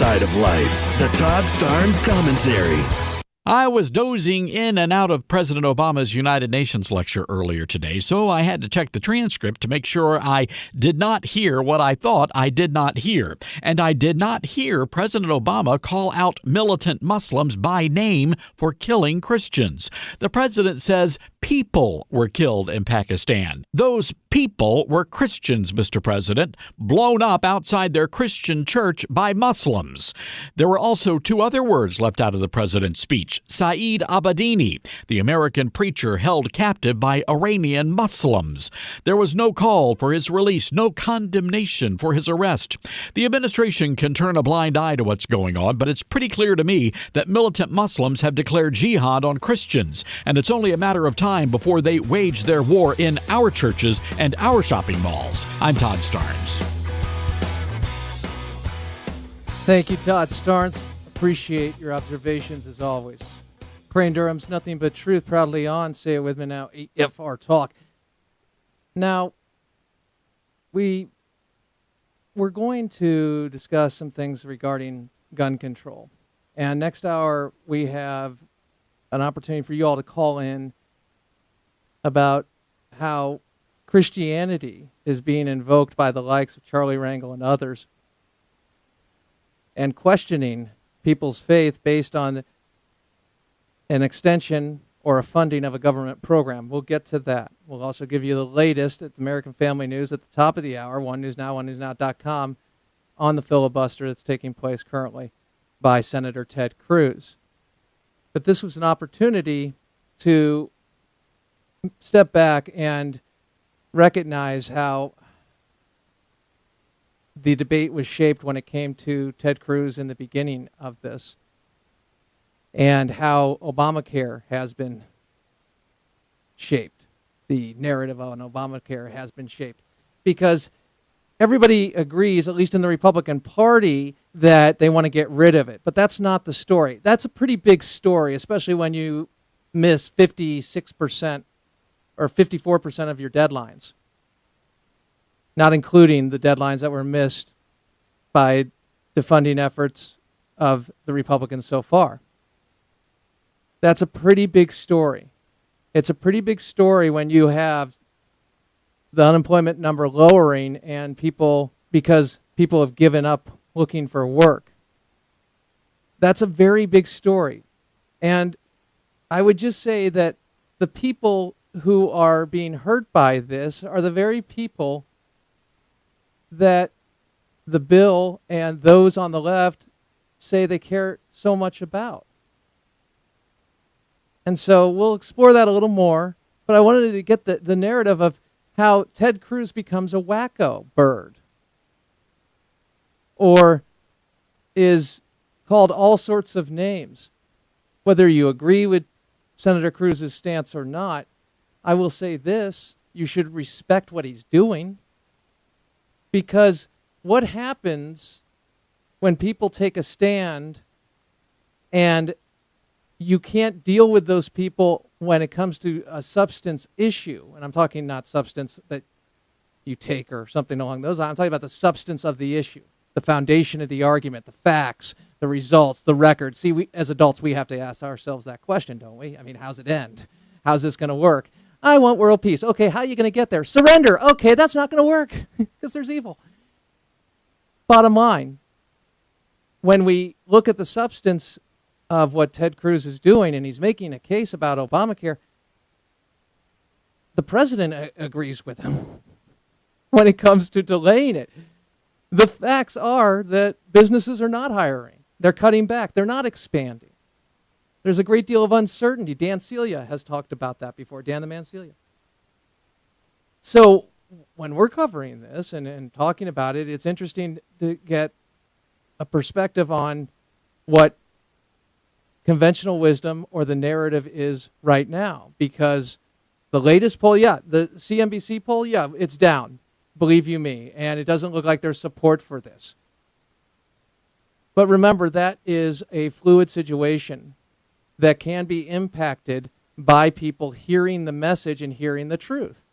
Side of Life, the Todd Starnes commentary. I was dozing in and out of President Obama's United Nations lecture earlier today, so I had to check the transcript to make sure I did not hear what I thought I did not hear. And I did not hear President Obama call out militant Muslims by name for killing Christians. The president says people were killed in Pakistan. Those people were Christians, Mr. President, blown up outside their Christian church by Muslims. There were also two other words left out of the president's speech. Saeed Abedini, the American preacher held captive by Iranian Muslims. There was no call for his release, no condemnation for his arrest. The administration can turn a blind eye to what's going on, but it's pretty clear to me that militant Muslims have declared jihad on Christians, and it's only a matter of time before they wage their war in our churches and our shopping malls. I'm Todd Starnes. Thank you, Todd Starnes. Appreciate your observations as always. Crane Durham's Nothing But Truth, proudly on. Say it with me now, AFR Talk. Now, we're going to discuss some things regarding gun control. And next hour, we have an opportunity for you all to call in about how Christianity is being invoked by the likes of Charlie Rangel and others, and questioning people's faith based on an extension or a funding of a government program. We'll get to that. We'll also give you the latest at the American Family News at the top of the hour, One News Now, onenewsnow.com, on the filibuster that's taking place currently by Senator Ted Cruz. But this was an opportunity to step back and recognize how the debate was shaped when it came to Ted Cruz in the beginning of this, and how Obamacare has been shaped. The narrative on Obamacare has been shaped because everybody agrees, at least in the Republican Party, that they want to get rid of it. But that's not the story. That's a pretty big story, especially when you miss 56% or 54% of your deadlines, not including the deadlines that were missed by the funding efforts of the Republicans so far. That's a pretty big story. It's a pretty big story when you have the unemployment number lowering and because people have given up looking for work. That's a very big story. And I would just say that the people who are being hurt by this are the very people that the bill and those on the left say they care so much about. And so we'll explore that a little more, but I wanted to get the narrative of how Ted Cruz becomes a wacko bird, or is called all sorts of names. Whether you agree with Senator Cruz's stance or not, I will say this: you should respect what he's doing. Because what happens when people take a stand and you can't deal with those people when it comes to a substance issue, and I'm talking not substance that you take or something along those lines, I'm talking about the substance of the issue, the foundation of the argument, the facts, the results, the record. See, we, as adults, we have to ask ourselves that question, don't we? I mean, how's it end? How's this going to work? I want world peace. Okay, how are you going to get there? Surrender. Okay, that's not going to work because there's evil. Bottom line, when we look at the substance of what Ted Cruz is doing, and he's making a case about Obamacare, the president agrees with him when it comes to delaying it. The facts are that businesses are not hiring. They're cutting back. They're not expanding. There's a great deal of uncertainty. Dan Celia has talked about that before. Dan the Man Celia. So when we're covering this and talking about it, it's interesting to get a perspective on what conventional wisdom or the narrative is right now. Because the latest poll, the CNBC poll, it's down, believe you me. And it doesn't look like there's support for this. But remember, that is a fluid situation that can be impacted by people hearing the message and hearing the truth.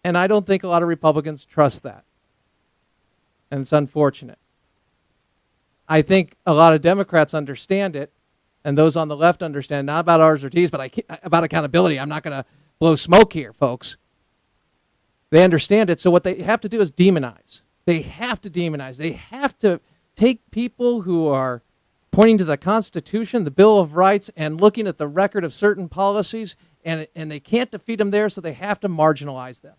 And I don't think a lot of Republicans trust that. And it's unfortunate. I think a lot of Democrats understand it, and those on the left understand, not about R's or T's, but about accountability. I'm not going to blow smoke here, folks. They understand it, so what they have to do is demonize. They have to demonize. They have to take people who are pointing to the Constitution, the Bill of Rights, and looking at the record of certain policies, and they can't defeat them there, so they have to marginalize them.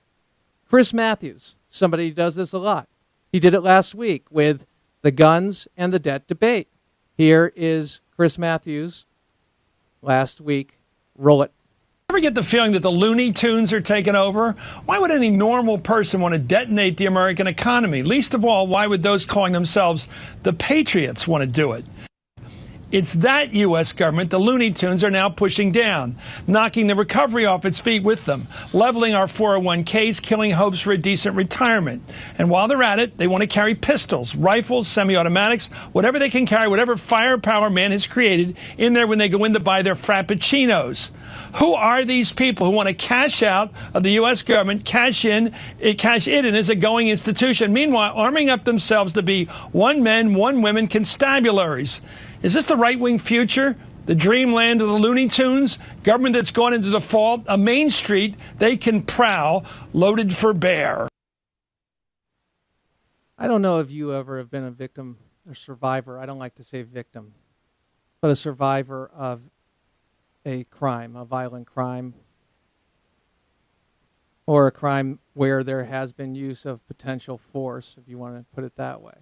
Chris Matthews, somebody who does this a lot. He did it last week with the guns and the debt debate. Here is Chris Matthews last week. Roll it. Ever get the feeling that the Looney Tunes are taking over? Why would any normal person want to detonate the American economy? Least of all, why would those calling themselves the Patriots want to do it? It's that U.S. government the Looney Tunes are now pushing down, knocking the recovery off its feet with them, leveling our 401ks, killing hopes for a decent retirement. And while they're at it, they want to carry pistols, rifles, semi-automatics, whatever they can carry, whatever firepower man has created in there when they go in to buy their frappuccinos. Who are these people who want to cash out of the U.S. government, cash it in as a going institution, meanwhile arming up themselves to be one men, one women constabularies? Is this the right-wing future? The dreamland of the Looney Tunes? Government that's gone into default? A Main Street they can prowl, loaded for bear. I don't know if you ever have been a victim or survivor. I don't like to say victim, but a survivor of a crime, a violent crime, or a crime where there has been use of potential force, if you want to put it that way.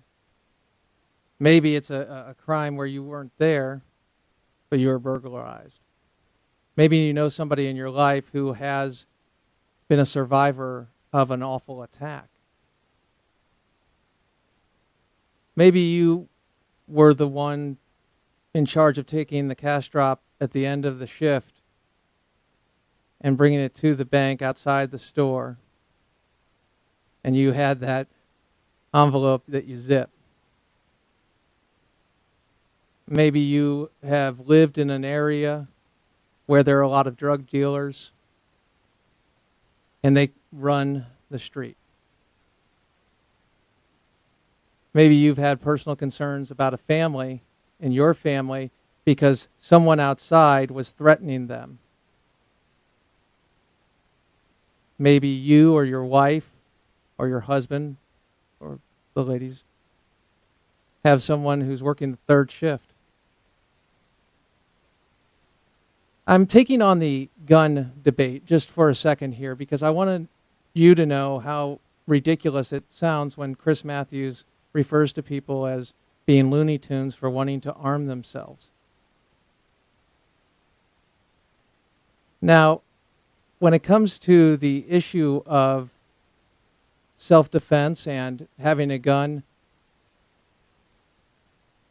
Maybe it's a crime where you weren't there, but you were burglarized. Maybe you know somebody in your life who has been a survivor of an awful attack. Maybe you were the one in charge of taking the cash drop at the end of the shift and bringing it to the bank outside the store, and you had that envelope that you zip. Maybe you have lived in an area where there are a lot of drug dealers and they run the street. Maybe you've had personal concerns about a family in your family because someone outside was threatening them. Maybe you or your wife or your husband or the ladies have someone who's working the third shift. I'm taking on the gun debate just for a second here because I wanted you to know how ridiculous it sounds when Chris Matthews refers to people as being Looney Tunes for wanting to arm themselves. Now, when it comes to the issue of self-defense and having a gun,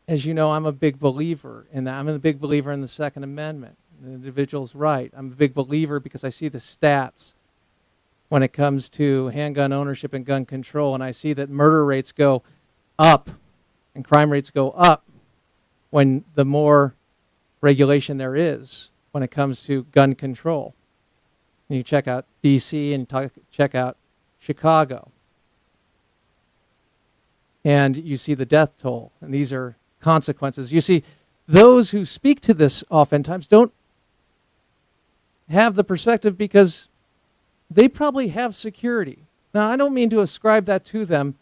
as you know, I'm a big believer in that. I'm a big believer in the Second Amendment. The individual's right. I'm a big believer because I see the stats when it comes to handgun ownership and gun control, and I see that murder rates go up and crime rates go up when the more regulation there is when it comes to gun control. And you check out D.C. and check out Chicago, and you see the death toll, and these are consequences. You see, those who speak to this oftentimes don't have the perspective because they probably have security. Now, I don't mean to ascribe that to them,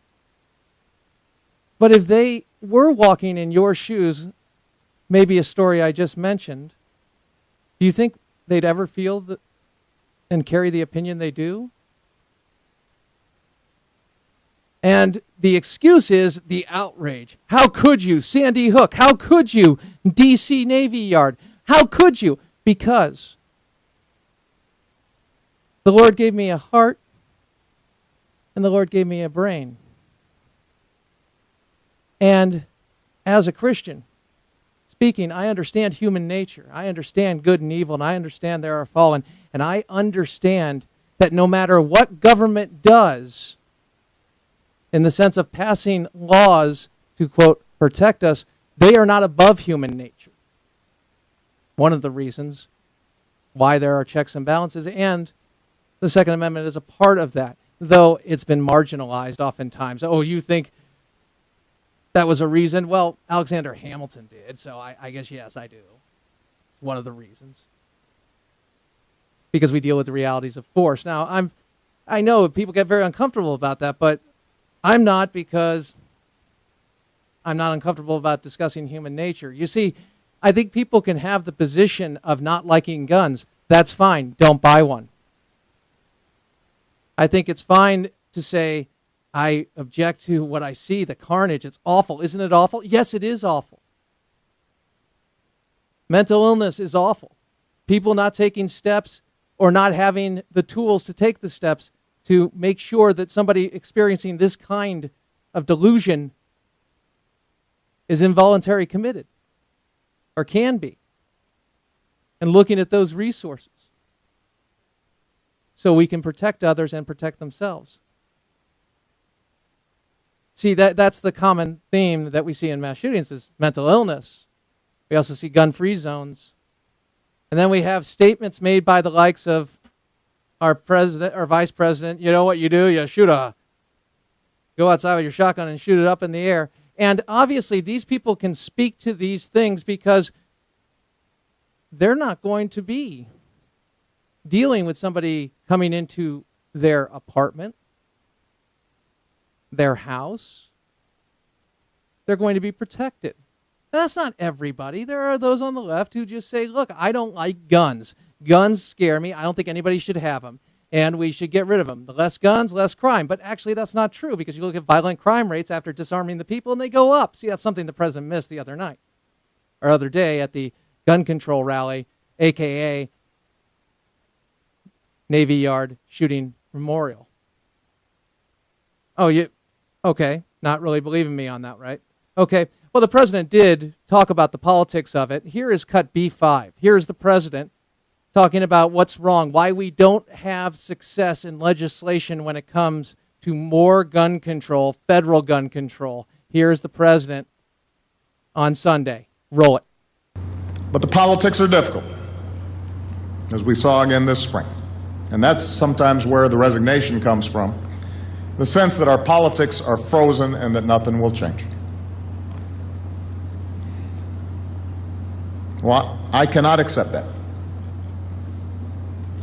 but if they were walking in your shoes, maybe a story I just mentioned, do you think they'd ever feel and carry the opinion they do? And the excuse is the outrage. How could you, Sandy Hook? How could you, D.C. Navy Yard? How could you? Because the Lord gave me a heart and the Lord gave me a brain. And as a Christian speaking, I understand human nature. I understand good and evil, and I understand there are fallen. And I understand that no matter what government does, in the sense of passing laws to, quote, protect us, they are not above human nature. One of the reasons why there are checks and balances, and the Second Amendment is a part of that, though it's been marginalized oftentimes. Oh, you think that was a reason. Well, Alexander Hamilton did, so I guess, yes, I do. It's one of the reasons. Because we deal with the realities of force. Now, I know people get very uncomfortable about that, but I'm not, because I'm not uncomfortable about discussing human nature. You see, I think people can have the position of not liking guns. That's fine. Don't buy one. I think it's fine to say, I object to what I see, the carnage. It's awful. Isn't it awful? Yes, it is awful. Mental illness is awful. People not taking steps or not having the tools to take the steps to make sure that somebody experiencing this kind of delusion is involuntarily committed, or can be, and looking at those resources so we can protect others and protect themselves. See, that's the common theme that we see in mass shootings, is mental illness. We also see gun-free zones. And then we have statements made by the likes of our president or vice president. You know what you do? You go outside with your shotgun and shoot it up in the air. And obviously these people can speak to these things because they're not going to be dealing with somebody coming into their apartment, their house. They're going to be protected. Now, that's not everybody. There are those on the left who just say, look, I don't like guns. Guns scare me. I don't think anybody should have them, and we should get rid of them. The less guns, less crime. But actually, that's not true, because you look at violent crime rates after disarming the people, and they go up. See, that's something the president missed the other night, or other day at the gun control rally, a.k.a. Navy Yard shooting memorial. Oh, okay, not really believing me on that, right? Okay, well, the president did talk about the politics of it. Here is cut B5. Here is the president talking about what's wrong, why we don't have success in legislation when it comes to more gun control, federal gun control. Here is the president on Sunday. Roll it. But the politics are difficult, as we saw again this spring. And that's sometimes where the resignation comes from, the sense that our politics are frozen and that nothing will change. Well, I cannot accept that.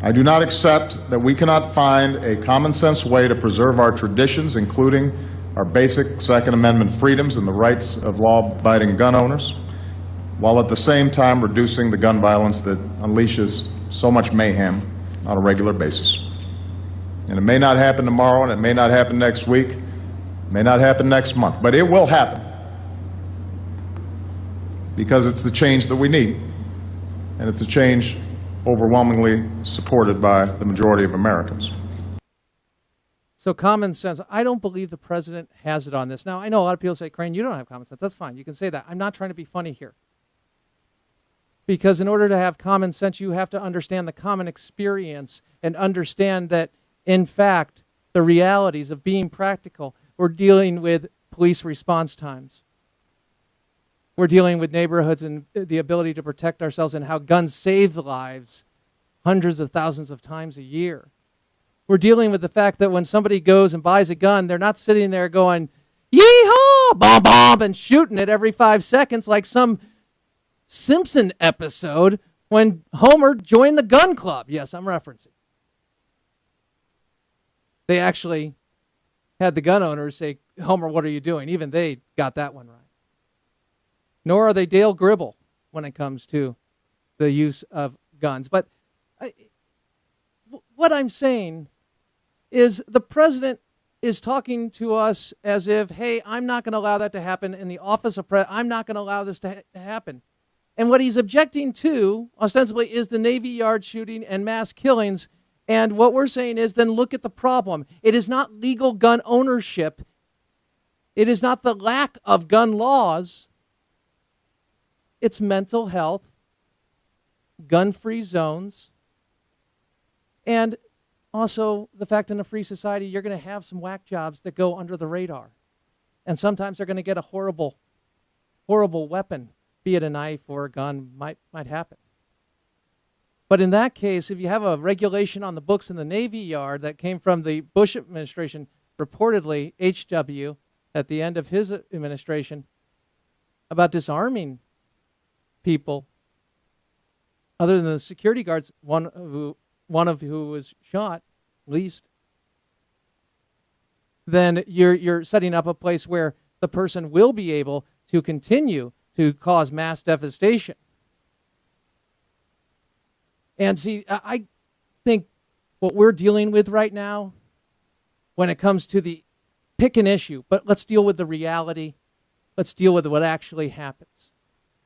I do not accept that we cannot find a common sense way to preserve our traditions, including our basic Second Amendment freedoms and the rights of law-abiding gun owners, while at the same time reducing the gun violence that unleashes so much mayhem on a regular basis. And it may not happen tomorrow, and it may not happen next week, it may not happen next month, but it will happen, because it's the change that we need, and it's a change overwhelmingly supported by the majority of Americans. So common sense, I don't believe the president has it on this. Now, I know a lot of people say, Crane, you don't have common sense. That's fine. You can say that. I'm not trying to be funny here. Because in order to have common sense, you have to understand the common experience and understand that, in fact, the realities of being practical. We're dealing with police response times. We're dealing with neighborhoods and the ability to protect ourselves, and how guns save lives hundreds of thousands of times a year. We're dealing with the fact that when somebody goes and buys a gun, they're not sitting there going, yee-haw, bomb, bomb, and shooting it every 5 seconds like some Simpson episode when Homer joined the gun club. Yes, I'm referencing. They actually had the gun owners say, Homer, what are you doing? Even they got that one right. Nor are they Dale Gribble when it comes to the use of guns. But what I'm saying is the president is talking to us as if, hey, I'm not going to allow that to happen in the office of president. I'm not going to allow this to happen. And what he's objecting to, ostensibly, is the Navy Yard shooting and mass killings. And what we're saying is, then look at the problem. It is not legal gun ownership. It is not the lack of gun laws. It's mental health, gun-free zones, and also the fact in a free society you're going to have some whack jobs that go under the radar. And sometimes they're going to get a horrible, horrible weapon, be it a knife or a gun, might happen. But in that case, if you have a regulation on the books in the Navy Yard that came from the Bush administration, reportedly, HW, at the end of his administration about disarming people, other than the security guards, one of who was shot, at least, then you're setting up a place where the person will be able to continue to cause mass devastation. And see, I think what we're dealing with right now, when it comes to the pick an issue, but let's deal with the reality. Let's deal with what actually happens.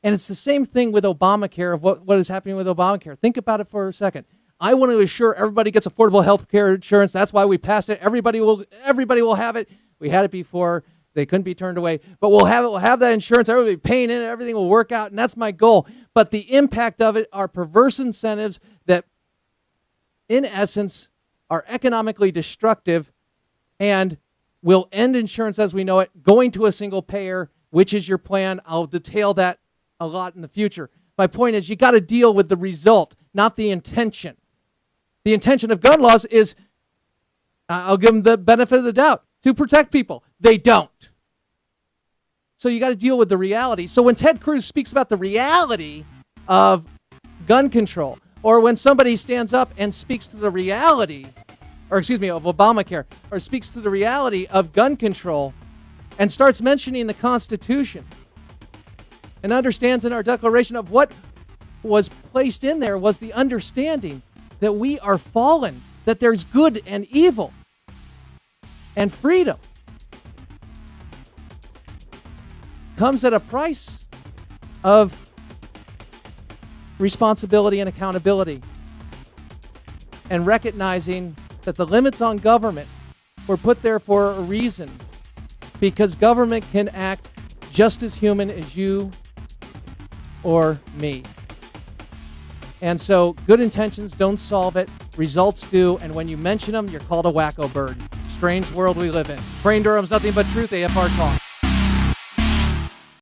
And it's the same thing with Obamacare, of what is happening with Obamacare. Think about it for a second. I want to assure everybody gets affordable health care insurance. That's why we passed it. Everybody will have it. We had it before. They couldn't be turned away. But we'll have that insurance. Everybody will be paying in it. Everything will work out. And that's my goal. But the impact of it are perverse incentives that, in essence, are economically destructive and will end insurance as we know it, going to a single payer, which is your plan. I'll detail that a lot in the future. My point is, you got to deal with the result, not the intention. The intention of gun laws is, I'll give them the benefit of the doubt, to protect people. They don't. So you got to deal with the reality. So when Ted Cruz speaks about the reality of gun control, or when somebody stands up and speaks to the reality, of Obamacare, or speaks to the reality of gun control and starts mentioning the Constitution and understands in our Declaration of what was placed in there was the understanding that we are fallen, that there's good and evil and freedom, comes at a price of responsibility and accountability, and recognizing that the limits on government were put there for a reason, because government can act just as human as you or me. And so good intentions don't solve it, results do, and when you mention them, you're called a wacko bird. Strange world we live in. Crane Durham's Nothing But Truth, AFR Talk.